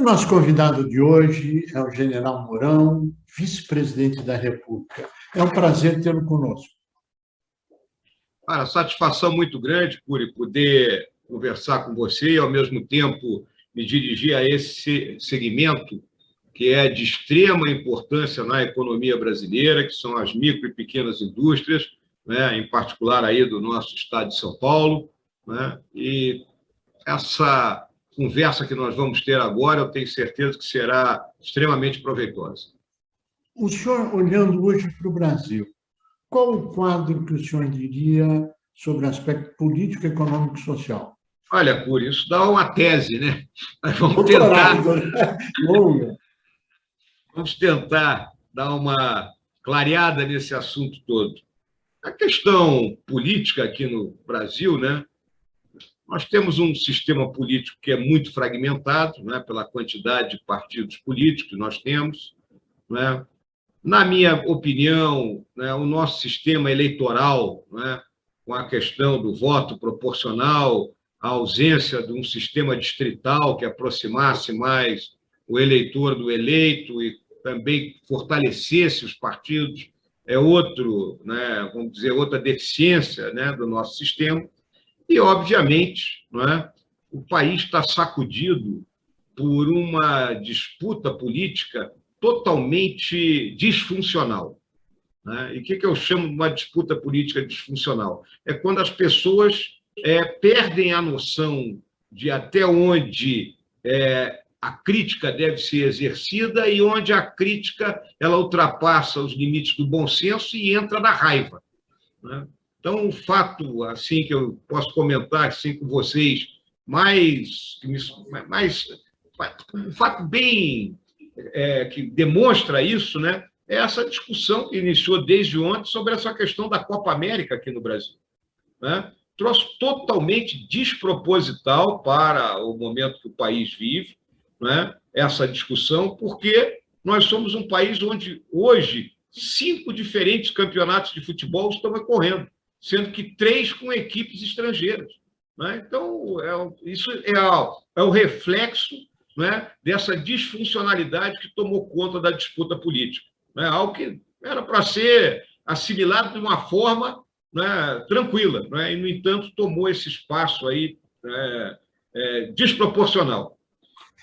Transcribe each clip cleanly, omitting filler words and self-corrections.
O nosso convidado de hoje é o General Mourão, vice-presidente da República. É um prazer tê-lo conosco. Cara, satisfação muito grande, Cury, poder conversar com você e, ao mesmo tempo, me dirigir a esse segmento que é de extrema importância na economia brasileira, que são as micro e pequenas indústrias, né, em particular aí do nosso estado de São Paulo, né, e essa conversa que nós vamos ter agora, eu tenho certeza que será extremamente proveitosa. O senhor, olhando hoje para o Brasil, qual o quadro que o senhor diria sobre o aspecto político, econômico e social? Olha, Cury, isso dá uma tese, né? Mas vamos tentar dar uma clareada nesse assunto todo. A questão política aqui no Brasil, né? Nós temos um sistema político que é muito fragmentado, né, pela quantidade de partidos políticos que nós temos, né? Na minha opinião, né, o nosso sistema eleitoral, né, com a questão do voto proporcional, a ausência de um sistema distrital que aproximasse mais o eleitor do eleito e também fortalecesse os partidos, é outro, né, vamos dizer, outra deficiência, né, do nosso sistema. E, obviamente, não é, o país está sacudido por uma disputa política totalmente disfuncional, né? E o que eu chamo de uma disputa política disfuncional? É quando as pessoas perdem a noção de até onde a crítica deve ser exercida e onde a crítica ela ultrapassa os limites do bom senso e entra na raiva, né? Então, um fato assim que eu posso comentar assim com vocês, um fato bem que demonstra isso, né, é essa discussão que iniciou desde ontem sobre essa questão da Copa América aqui no Brasil, né? Trouxe totalmente desproposital para o momento que o país vive, né, essa discussão, porque nós somos um país onde, hoje, 5 diferentes campeonatos de futebol estão ocorrendo, sendo que 3 com equipes estrangeiras, né? Então, isso é o reflexo, né, dessa disfuncionalidade que tomou conta da disputa política, né? Algo que era para ser assimilado de uma forma, né, tranquila, né? E, no entanto, tomou esse espaço aí, desproporcional.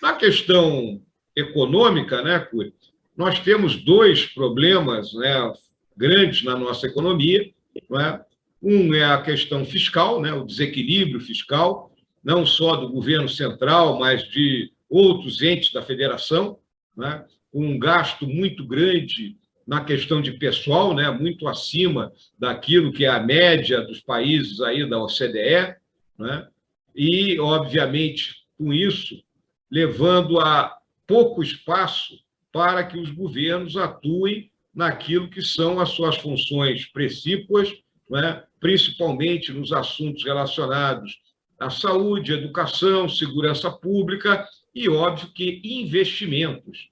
Na questão econômica, né, Cury, nós temos 2 problemas, né, grandes na nossa economia, né? Um é a questão fiscal, né, o desequilíbrio fiscal, não só do governo central, mas de outros entes da federação, né, com um gasto muito grande na questão de pessoal, né, muito acima daquilo que é a média dos países aí da OCDE, né, e, obviamente, com isso, levando a pouco espaço para que os governos atuem naquilo que são as suas funções precípuas, né, principalmente nos assuntos relacionados à saúde, educação, segurança pública e, óbvio, que investimentos,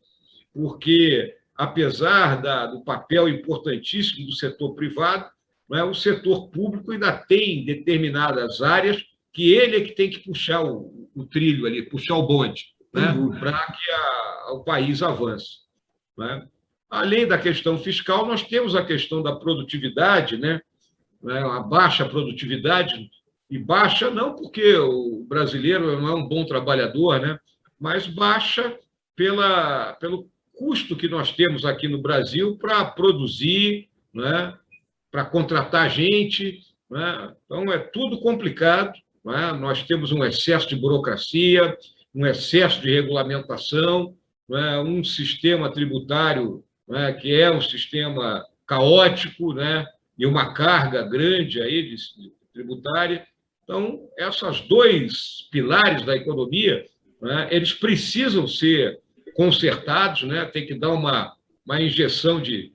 porque, apesar do papel importantíssimo do setor privado, né, o setor público ainda tem determinadas áreas que ele é que tem que puxar o trilho ali, puxar o bonde, né, para que o país avance, né? Além da questão fiscal, nós temos a questão da produtividade, né? A baixa produtividade, e baixa não porque o brasileiro não é um bom trabalhador, né? Mas baixa pelo custo que nós temos aqui no Brasil para produzir, né? Para contratar gente, né? Então, é tudo complicado, né? Nós temos um excesso de burocracia, um excesso de regulamentação, né? Um sistema tributário, né, que é um sistema caótico, né, e uma carga grande aí tributária. Então, esses 2 pilares da economia, né, eles precisam ser consertados, né, tem que dar uma injeção de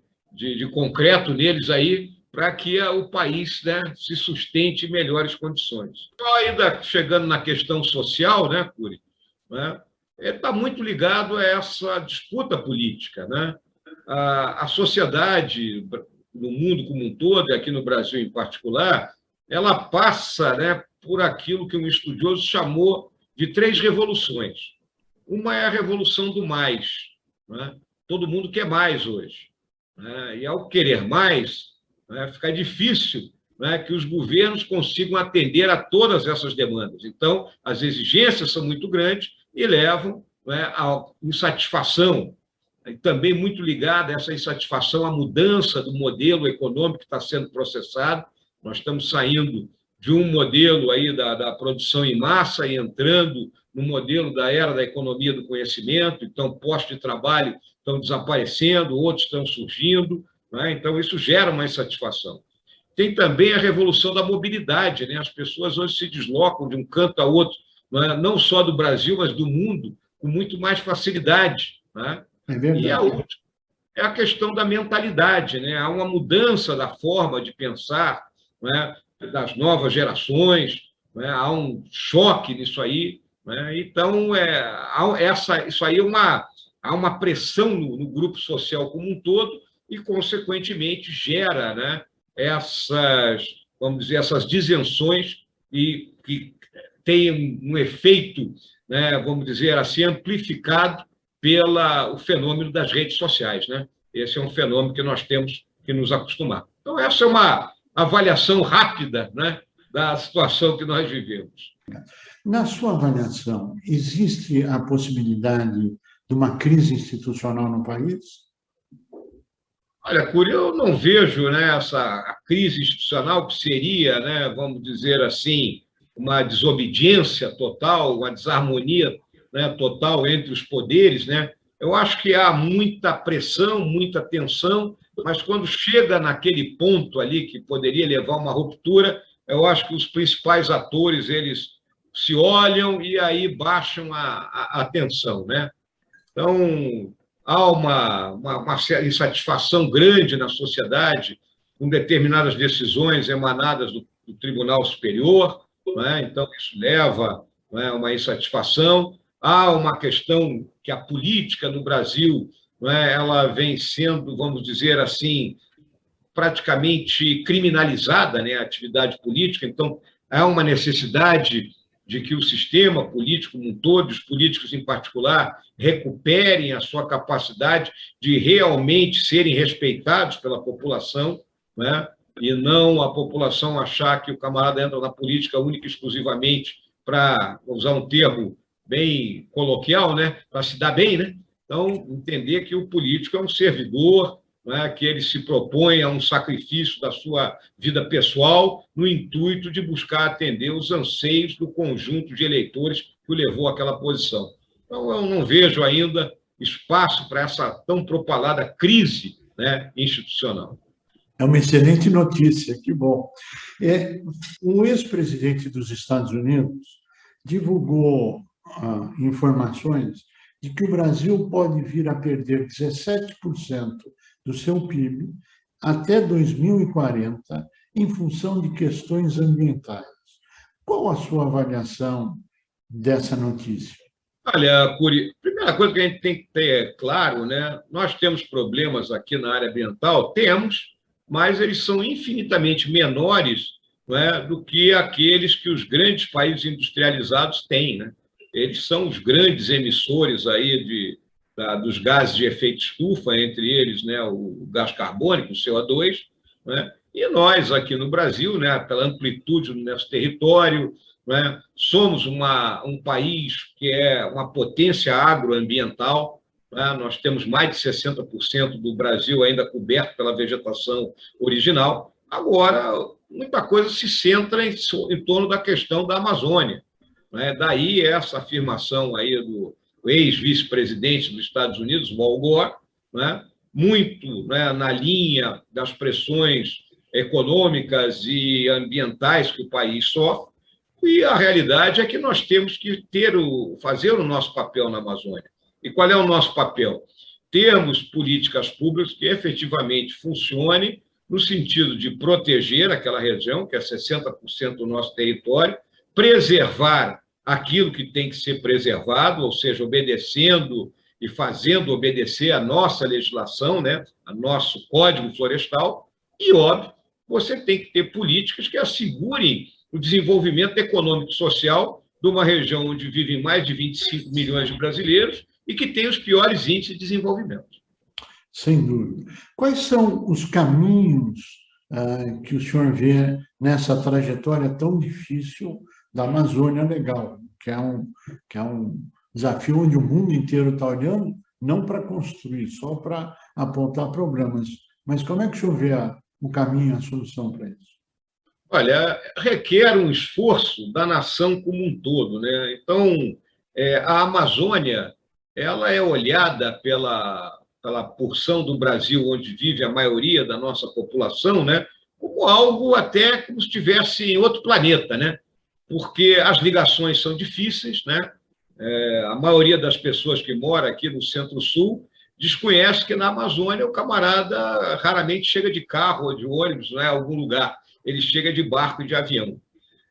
concreto neles aí para que o país, né, se sustente em melhores condições. Então, ainda chegando na questão social, né, Cury, né, está muito ligado a essa disputa política, né? A sociedade, no mundo como um todo, e aqui no Brasil em particular, ela passa, né, por aquilo que um estudioso chamou de 3 revoluções. Uma é a revolução do mais, né? Todo mundo quer mais hoje, né? E, ao querer mais, né, fica difícil, né, que os governos consigam atender a todas essas demandas. Então, as exigências são muito grandes e levam, né, à insatisfação, e também muito ligada a essa insatisfação à mudança do modelo econômico que está sendo processado. Nós estamos saindo de um modelo aí da produção em massa e entrando no modelo da era da economia do conhecimento. Então, postos de trabalho estão desaparecendo, outros estão surgindo, né? Então, isso gera uma insatisfação. Tem também a revolução da mobilidade, né? As pessoas hoje se deslocam de um canto a outro, né? Não só do Brasil, mas do mundo, com muito mais facilidade, né? É verdade. E a última é a questão da mentalidade, né? Há uma mudança da forma de pensar, né, das novas gerações, né? Há um choque nisso aí, né? Então, isso aí há uma pressão no grupo social como um todo e, consequentemente, gera, né, vamos dizer, essas disenções e que têm um efeito, né, vamos dizer assim, amplificado pelo fenômeno das redes sociais, né? Esse é um fenômeno que nós temos que nos acostumar. Então, essa é uma avaliação rápida, né, da situação que nós vivemos. Na sua avaliação, existe a possibilidade de uma crise institucional no país? Olha, Cury, eu não vejo, né, a crise institucional, que seria, né, vamos dizer assim, uma desobediência total, uma desarmonia, né, total entre os poderes, né? Eu acho que há muita pressão, muita tensão, mas quando chega naquele ponto ali que poderia levar a uma ruptura, eu acho que os principais atores, eles se olham e aí baixam a tensão, né? Então, há uma insatisfação grande na sociedade com determinadas decisões emanadas do Tribunal Superior, né? Então, isso leva, né, a uma insatisfação. Há uma questão que a política no Brasil, né, ela vem sendo, vamos dizer assim, praticamente criminalizada, né, a atividade política. Então, há uma necessidade de que o sistema político como um todo, os políticos em particular, recuperem a sua capacidade de realmente serem respeitados pela população, né? E não a população achar que o camarada entra na política única e exclusivamente para, usar um termo bem coloquial, né, para se dar bem, né? Então, entender que o político é um servidor, né, que ele se propõe a um sacrifício da sua vida pessoal no intuito de buscar atender os anseios do conjunto de eleitores que o levou àquela posição. Então, eu não vejo ainda espaço para essa tão propalada crise, né, institucional. É uma excelente notícia, que bom. O ex-presidente dos Estados Unidos divulgou informações de que o Brasil pode vir a perder 17% do seu PIB até 2040 em função de questões ambientais. Qual a sua avaliação dessa notícia? Olha, Cury, a primeira coisa que a gente tem que ter claro, né? Nós temos problemas aqui na área ambiental, temos, mas eles são infinitamente menores, né, do que aqueles que os grandes países industrializados têm, né? Eles são os grandes emissores aí dos gases de efeito estufa, entre eles, né, o gás carbônico, o CO2, né? E nós, aqui no Brasil, né, pela amplitude do nosso território, né, somos um país que é uma potência agroambiental, né? Nós temos mais de 60% do Brasil ainda coberto pela vegetação original. Agora, muita coisa se centra em torno da questão da Amazônia, né? Daí essa afirmação aí do ex-vice-presidente dos Estados Unidos, Al Gore, né, muito, né, na linha das pressões econômicas e ambientais que o país sofre, e a realidade é que nós temos que fazer o nosso papel na Amazônia. E qual é o nosso papel? Termos políticas públicas que efetivamente funcionem no sentido de proteger aquela região, que é 60% do nosso território, preservar aquilo que tem que ser preservado, ou seja, obedecendo e fazendo obedecer a nossa legislação, né, a nosso Código Florestal, e, óbvio, você tem que ter políticas que assegurem o desenvolvimento econômico e social de uma região onde vivem mais de 25 milhões de brasileiros e que tem os piores índices de desenvolvimento. Sem dúvida. Quais são os caminhos que o senhor vê nessa trajetória tão difícil da Amazônia Legal, que é um desafio onde o mundo inteiro está olhando, não para construir, só para apontar problemas. Mas como é que o senhor vê o caminho, a solução para isso? Olha, requer um esforço da nação como um todo, né? Então, a Amazônia, ela é olhada pela porção do Brasil onde vive a maioria da nossa população, né? Como algo até como se estivesse em outro planeta, né? Porque as ligações são difíceis, né? A maioria das pessoas que mora aqui no Centro-Sul desconhece que na Amazônia o camarada raramente chega de carro ou de ônibus, né, a algum lugar. Ele chega de barco e de avião.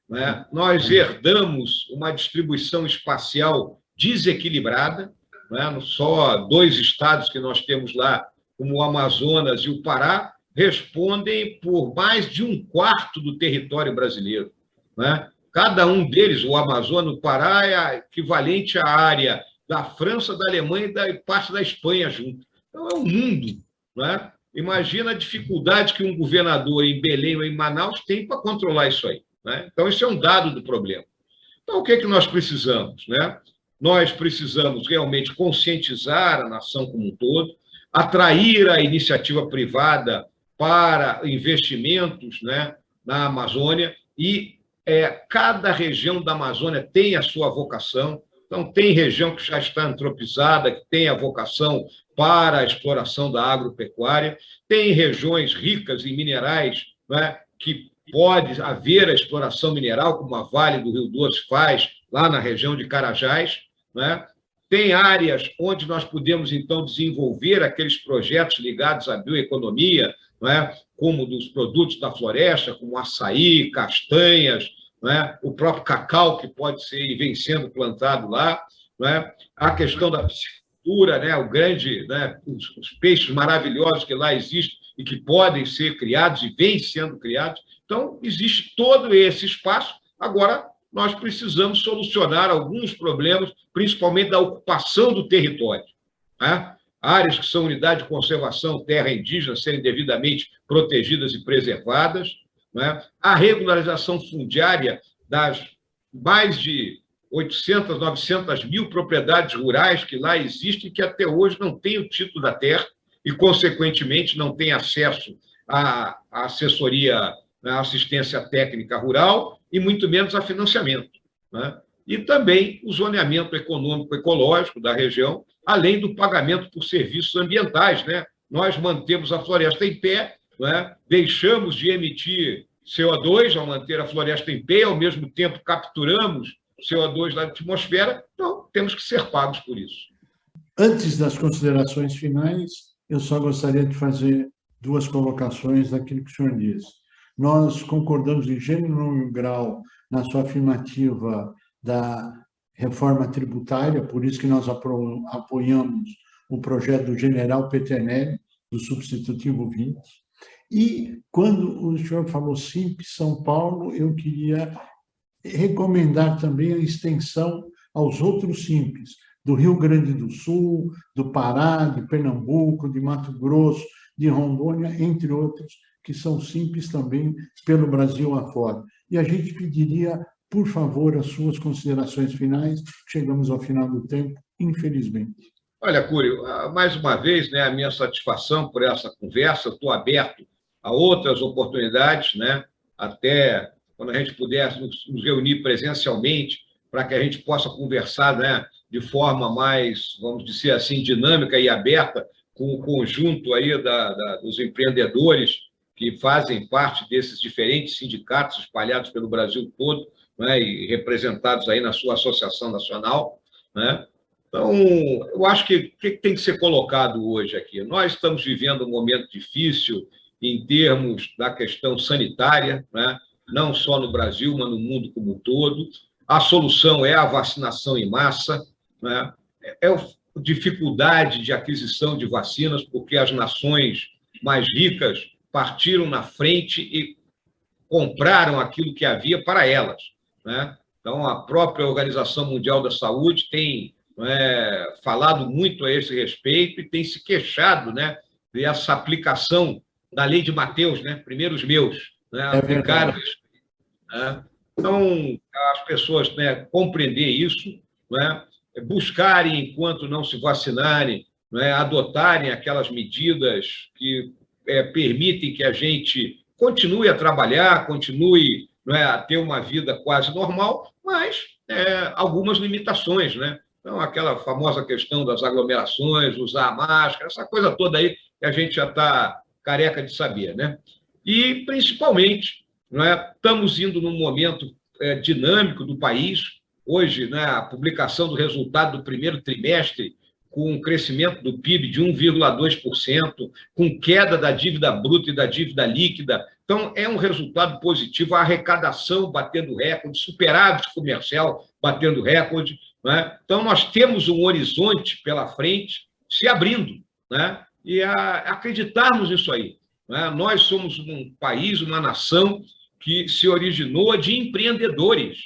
Né? Nós herdamos uma distribuição espacial desequilibrada, né? Só 2 estados que nós temos lá, como o Amazonas e o Pará, respondem por mais de 1/4 do território brasileiro. Né? Cada um deles, o Amazonas, o Pará, é equivalente à área da França, da Alemanha e da parte da Espanha junto. Então, é um mundo. Né? Imagina a dificuldade que um governador em Belém ou em Manaus tem para controlar isso aí. Né? Então, isso é um dado do problema. Então, o que é que nós precisamos? Né? Nós precisamos realmente conscientizar a nação como um todo, atrair a iniciativa privada para investimentos, né, na Amazônia, e cada região da Amazônia tem a sua vocação. Então, tem região que já está antropizada, que tem a vocação para a exploração da agropecuária, tem regiões ricas em minerais, né, que pode haver a exploração mineral, como a Vale do Rio Doce faz, lá na região de Carajás. Né? Tem áreas onde nós podemos, então, desenvolver aqueles projetos ligados à bioeconomia, né, como dos produtos da floresta, como açaí, castanhas, né, o próprio cacau, que pode ser e vem sendo plantado lá, né, a questão da piscicultura, né, o grande, né, os peixes maravilhosos que lá existem e que podem ser criados e vêm sendo criados. Então, existe todo esse espaço. Agora, nós precisamos solucionar alguns problemas, principalmente da ocupação do território. Né? Áreas que são unidade de conservação, terra indígena, serem devidamente protegidas e preservadas. Né? A regularização fundiária das mais de 800, 900 mil propriedades rurais que lá existem, que até hoje não têm o título da terra e, consequentemente, não têm acesso à assessoria, à assistência técnica rural e muito menos a financiamento. Né? E também o zoneamento econômico ecológico da região, além do pagamento por serviços ambientais. Né? Nós mantemos a floresta em pé, né? Deixamos de emitir CO2 ao manter a floresta em pé, ao mesmo tempo capturamos CO2 da atmosfera, então temos que ser pagos por isso. Antes das considerações finais, eu só gostaria de fazer 2 colocações daquilo que o senhor disse. Nós concordamos em gênero e grau na sua afirmativa da reforma tributária, por isso que nós apoiamos o projeto do general Peternelli, do substitutivo 20. E quando o senhor falou Simples São Paulo, eu queria recomendar também a extensão aos outros Simples, do Rio Grande do Sul, do Pará, de Pernambuco, de Mato Grosso, de Rondônia, entre outros, que são simples também pelo Brasil afora. E a gente pediria, por favor, as suas considerações finais. Chegamos ao final do tempo, infelizmente. Olha, Cúrio, mais uma vez, né, a minha satisfação por essa conversa. Estou aberto a outras oportunidades, né, até quando a gente puder nos reunir presencialmente, para que a gente possa conversar, né, de forma mais, vamos dizer assim, dinâmica e aberta com o conjunto aí dos empreendedores que fazem parte desses diferentes sindicatos espalhados pelo Brasil todo, né, e representados aí na sua associação nacional. Né? Então, eu acho que o que tem que ser colocado hoje aqui? Nós estamos vivendo um momento difícil em termos da questão sanitária, né? Não só no Brasil, mas no mundo como um todo. A solução é a vacinação em massa, né? Dificuldade de aquisição de vacinas, porque as nações mais ricas partiram na frente e compraram aquilo que havia para elas. Né? Então, a própria Organização Mundial da Saúde tem falado muito a esse respeito e tem se queixado, né, dessa aplicação da lei de Mateus, né, primeiro os meus, né, aplicaram isso. Né? Então, as pessoas, né, compreender isso, né, buscarem, enquanto não se vacinarem, né, adotarem aquelas medidas que permitem que a gente continue a trabalhar, continue, né, a ter uma vida quase normal, mas algumas limitações, né? Então, aquela famosa questão das aglomerações, usar a máscara, essa coisa toda aí que a gente já está careca de saber, né? E, principalmente, né, estamos indo num momento dinâmico do país. Hoje, né, a publicação do resultado do primeiro trimestre, com um crescimento do PIB de 1,2%, com queda da dívida bruta e da dívida líquida. Então, é um resultado positivo, a arrecadação batendo recorde, superávit comercial batendo recorde. Né? Então, nós temos um horizonte pela frente se abrindo, né? E acreditarmos nisso aí. Né? Nós somos um país, uma nação que se originou de empreendedores.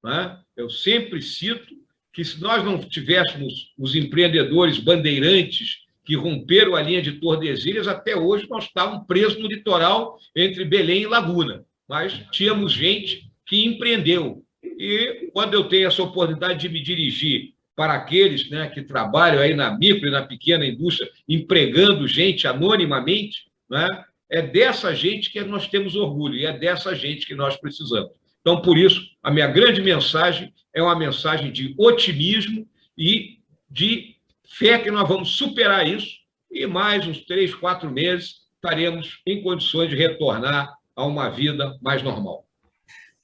Né? Eu sempre cito que, se nós não tivéssemos os empreendedores bandeirantes que romperam a linha de Tordesilhas, até hoje nós estávamos presos no litoral entre Belém e Laguna. Mas tínhamos gente que empreendeu. E quando eu tenho essa oportunidade de me dirigir para aqueles, né, que trabalham aí na micro e na pequena indústria, empregando gente anonimamente, né, é dessa gente que nós temos orgulho e é dessa gente que nós precisamos. Então, por isso, a minha grande mensagem é uma mensagem de otimismo e de fé que nós vamos superar isso e mais uns 3, 4 meses estaremos em condições de retornar a uma vida mais normal.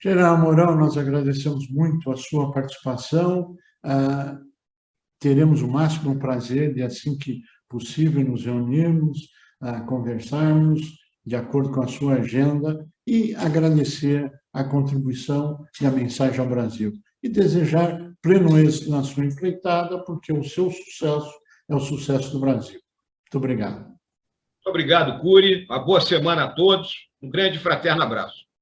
General Mourão, nós agradecemos muito a sua participação. Teremos o máximo prazer de, assim que possível, nos reunirmos, conversarmos de acordo com a sua agenda e agradecer a contribuição e a mensagem ao Brasil. E desejar pleno êxito na sua empreitada, porque o seu sucesso é o sucesso do Brasil. Muito obrigado. Muito obrigado, Cury. Uma boa semana a todos. Um grande e fraterno abraço.